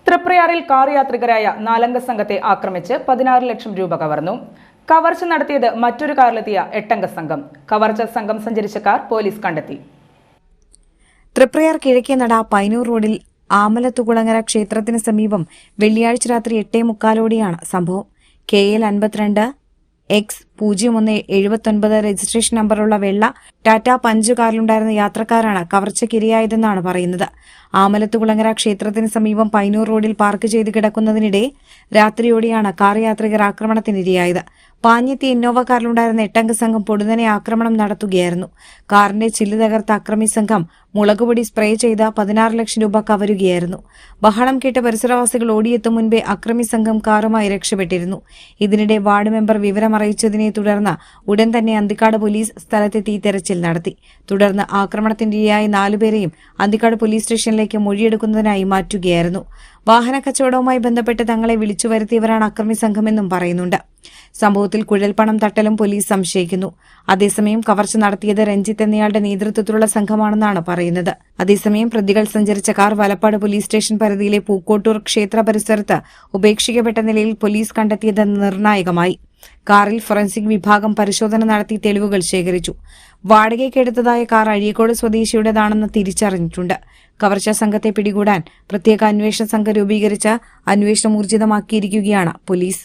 തൃപ്രയാറിൽ car യാത്രികരായ 4 സംഘത്തെ ആക്രമിച്ച് 16 ലക്ഷം രൂപ കവർന്നു. കവർച്ച നടത്തിയത് മറ്റൊരു കാറിലെത്തിയ 8 സംഘം. കവർച്ച സംഘം സഞ്ചരിച്ച കാർ പോലീസ് കണ്ടെത്തി. തൃപ്രയാർ കിഴക്കേനട പൈനൂർ റോഡിൽ ആമലത്തുകുളങ്ങര ക്ഷേത്രത്തിന് സമീപം വെള്ളിയാഴ്ച രാത്രി 8:45 സംഭവം. KL 52 X0179 രജിസ്ട്രേഷൻ നമ്പറുള്ള വെള്ള ടാറ്റ പഞ്ച് കാറിലുണ്ടായിരുന്ന യാത്രക്കാരാണ് കവർച്ചയ്ക്കിരയായതെന്നാണ് പറയുന്നത്. ആമലത്തുകുളങ്ങര ക്ഷേത്രത്തിന് സമീപം പൈനൂർ റോഡിൽ പാർക്ക് ചെയ്ത് കിടക്കുന്നതിനിടെ രാത്രിയോടെയാണ് കാർ യാത്രികർ ആക്രമണത്തിനിരയായത്. പാഞ്ഞെത്തിയ ഇന്നോവ കാറിലുണ്ടായിരുന്ന 8 സംഘം പൊടുന്നനെ ആക്രമണം നടത്തുകയായിരുന്നു. കാറിന്റെ ചില്ല് തകർത്ത അക്രമി സംഘം മുളകുപൊടി സ്പ്രേ ചെയ്ത് 16 ലക്ഷം രൂപ കവരുകയായിരുന്നു. ബഹളം കേട്ട് പരിസരവാസികൾ ഓടിയെത്തും മുൻപേ അക്രമി സംഘം കാറുമായി രക്ഷപ്പെട്ടിരുന്നു. ഇതിനിടെ വാർഡ് മെമ്പർ വിവരമറിയിച്ചതിനെ തുടർന്ന് ഉടൻ തന്നെ അന്തിക്കാട് പോലീസ് സ്ഥലത്തെത്തി തെരച്ചിൽ നടത്തി. തുടർന്ന് ആക്രമണത്തിനിരയായ 4 പേരെയും അന്തിക്കാട് പോലീസ് സ്റ്റേഷനിലേക്ക് മൊഴിയെടുക്കുന്നതിനായി മാറ്റുകയായിരുന്നു. വാഹന കച്ചവടവുമായി ബന്ധപ്പെട്ട് തങ്ങളെ വിളിച്ചു വരുത്തിയവരാണ് അക്രമി സംഘമെന്നും പറയുന്നുണ്ട്. സംഭവത്തിൽ കുഴൽപ്പണം തട്ടലും പോലീസ് സംശയിക്കുന്നു. അതേസമയം കവർച്ച നടത്തിയത് രഞ്ജിത്ത് എന്നയാളുടെ നേതൃത്വത്തിലുള്ള സംഘമാണെന്നാണ് പറയുന്നത്. അതേസമയം പ്രതികൾ സഞ്ചരിച്ച കാർ വലപ്പാട് പോലീസ് സ്റ്റേഷൻ പരിധിയിലെ പൂക്കോട്ടൂർ ക്ഷേത്ര പരിസരത്ത് ഉപേക്ഷിക്കപ്പെട്ട നിലയിൽ പോലീസ് കണ്ടെത്തിയത് നിർണായകമായി. കാറിൽ ഫോറൻസിക് വിഭാഗം പരിശോധന നടത്തി തെളിവുകൾ ശേഖരിച്ചു. വാടകയ്ക്കെടുത്തതായ കാർ അഴീക്കോട് സ്വദേശിയുടേതാണെന്ന് തിരിച്ചറിഞ്ഞിട്ടുണ്ട്. കവർച്ചാ സംഘത്തെ പിടികൂടാൻ പ്രത്യേക അന്വേഷണ സംഘം രൂപീകരിച്ച് അന്വേഷണം ഊർജിതമാക്കിയിരിക്കുകയാണ് പോലീസ്.